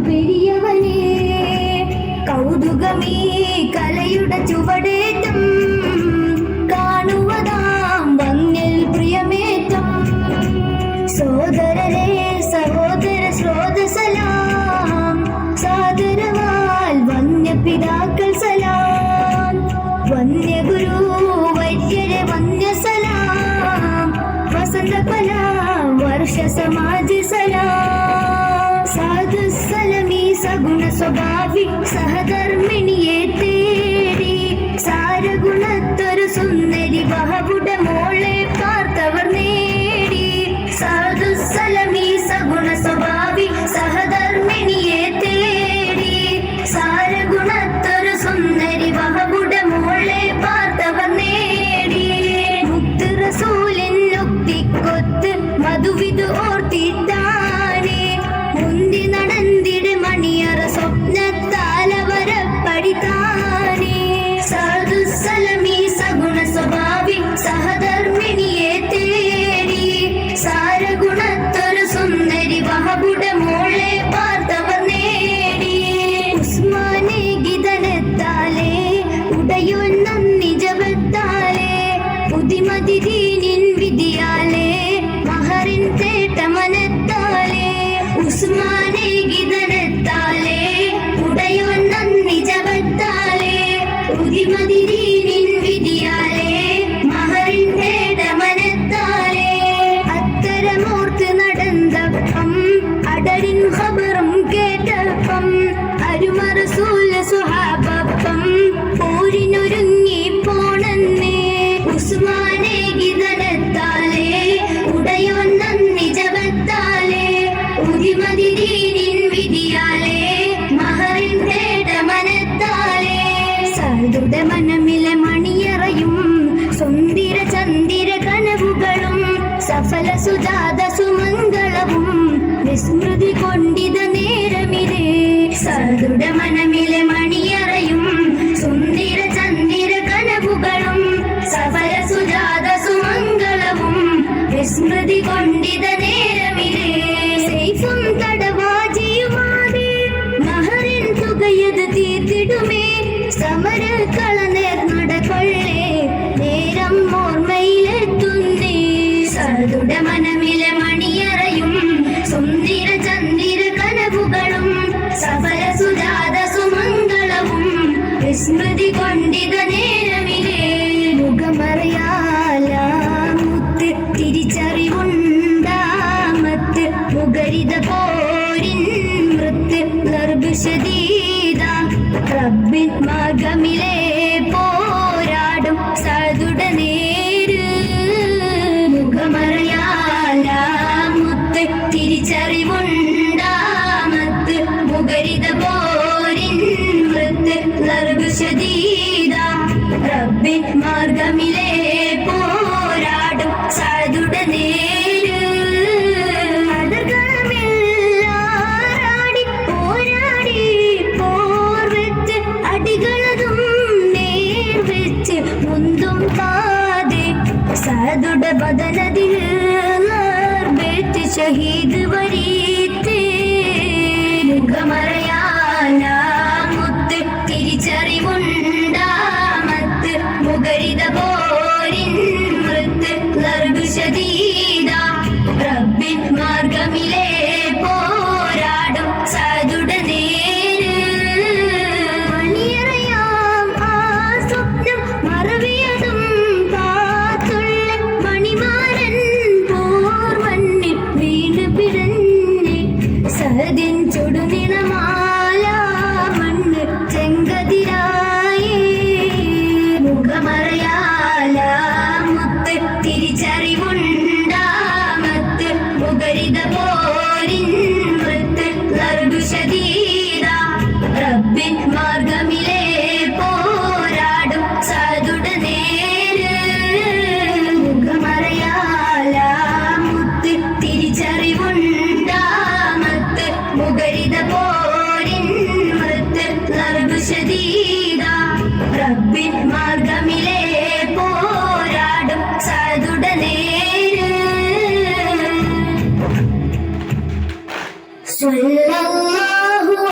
പെരിയവനേ കൗതുകമീ കലയുടെ ചുവടേറ്റം കാണുവതാം വന്നിൽ പ്രിയമേറ്റം സോദരരേ സഹോദര സ്രോതസലാം സാദരവാൽ വന്യപിതാക്കൾ സലാം വന്യഗുരു വൈദ്യരെ വന്യസലാം വസന്തകല വർഷ സമാജ സലാം സാധുസലമീ സഗുണ സ്വഭാവി സഹധർമ്മിണിയെ തേടി സാരഗുണത്തൊരു സുന്ദരി വഹവുടെ മോളെ പാർത്തവർ നേടി സാധുസലമീ സഗുണ സ്വഭാവി സഹധർമ്മിണിയെ തേടി സാരഗുണത്തൊരു സുന്ദരി വഹവുടെ മോളെ പാർത്തവർ നേടി മുത്ത് റസൂലിൻ യുക്തിക്കൊത്ത് മധുവിധു ഓർത്തിട്ടാനേ മുന്തി നടന്നിട് മണിയറ സ്വപ്നത്താലവര പഠിത്താനേ സാധുസലമീ സഗുണ സ്വഭാവി സഹധർമ്മിണിയെ തേടി സാരഗുണത്തൊരു സുന്ദരി വഹബുടെ മോളെ പാർത്തവർ നേടി ഉസ്മാനെ ഗിതനെത്താലേ ഉടയോൻ നന്ദി ജപത്താലേ പുതിമതി ദീനിൻ വിധിയാലേ മഹറിൻ തേട്ടമനത്താലേ ഉസ്മാനെ ഗിതനെത്താലേ ഉടയോൻ നന്ദി ജപത്താലേ പുതിമതി ദീനിൻ വിധിയാലേ മഹറിൻ തേട്ടമനത്താലേ അത്തരമോർത്ത് നടന്നപ്പം അടരിൻ ഖബറും കേട്ടപ്പം അരുമ റസൂല് സുഹാബപ്പം പോരിനൊരുങ്ങി പോണെന്നേ ഉസ്മാനെ ഗിതനെത്താലേ ഉടയോൻ നന്ദി ജപത്താലേ ഉതിമതി ദീനിൻ വിധിയാലേ മഹറിൻ തേടമനത്താലേ സഅദുടെ മനമിലെ മണിയറയും സുന്ദര ചന്ദിര കനവുകളും സഫല സുജാത സുമംഗളവും വിസ്മൃതി കൊണ്ടിത നേരമിതേ സഅദുടെ മനമിലെ മണിയറയും സുന്ദര ചന്ദിര കനവുകളും സഫല സുജാത സുമംഗളവും വിസ്മൃതി കൊണ്ടിത നേരമിതേ സൈഫും തടവാജിയുമാതെ മഹറിൻ തുകയത് തീർത്തിടുമേ സമരക്കള നേർനടകൊള്ളേ നേരം ഓർമ്മയിലെത്തുന്നേ സഅദുടെ മനമിലെ മണിയറയും സുന്ദര ചന്ദിര കനവുകളും സഫല സുജാത സുമംഗളവും വിസ്മൃതി കൊണ്ടിത നേരമിലേ മുഖമറിയാലാമുത്ത് തിരിച്ചറിവുണ്ടാമത്ത് മുഖരിത പോരിൻ മൃത്ത് നിർബുഷദീദ റബ്ബിൻ മാർഗമിലേ പോരാടും സഅദുടെ നേര് മുഖമറിയാലാമുത്ത് തിരിച്ചറിവുണ്ടാമത്ത് മുഖരിത പോരിൻ മൃത്ത് നിർബുഷദീദ റബ്ബിൻ മാർഗമിലേ പോരാടും സഅദുടെ നേര് അതർകളമെല്ലാറാടി പോരാടി പോർ വെച്ച് അടികളതും നേർ വെച്ച് മുന്തും പാതെ സഅദുടെ ബദനതിൽ നിർബേറ്റ് ഷഹീദ് വരീത്തേ മുഖമറയാലാമുത്ത് തിരിച്ചറിവുണ്ടാമത്ത് മുഖരിത പോരിൻ മൃത്ത് നിർബുഷദീദ റബ്ബിൻ മാർഗമിലേ പോരാടും സഅദുടെ നേര് മണിയറയാം ആ സ്വപ്നം മറവിയതും കാത്തുള്ള മണിമാരൻ പോർമണ്ണിൽ വീണ് പിടഞ്ഞ് സഅദിൻ ചുടുനിണമാല മണ്ണ് ചെങ്കതിരായേ മുഖമറയാലാമുത്ത് തിരിച്ചറിവുണ്ടാമത്ത് മുഖരിത പോരിൻ മൃത്ത് നിർബുഷദീദ റബ്ബിൻ മാർഗമിലേ പോരാടും സഅദുടെ നേര് മുഖമറയാലാമുത്ത് തിരിച്ചറിവുണ്ടാമത്ത് മുഖരിത പോരിൻ മൃത്ത് നിർബുഷദീദ റബ്ബിൻ മാർഗമിലേ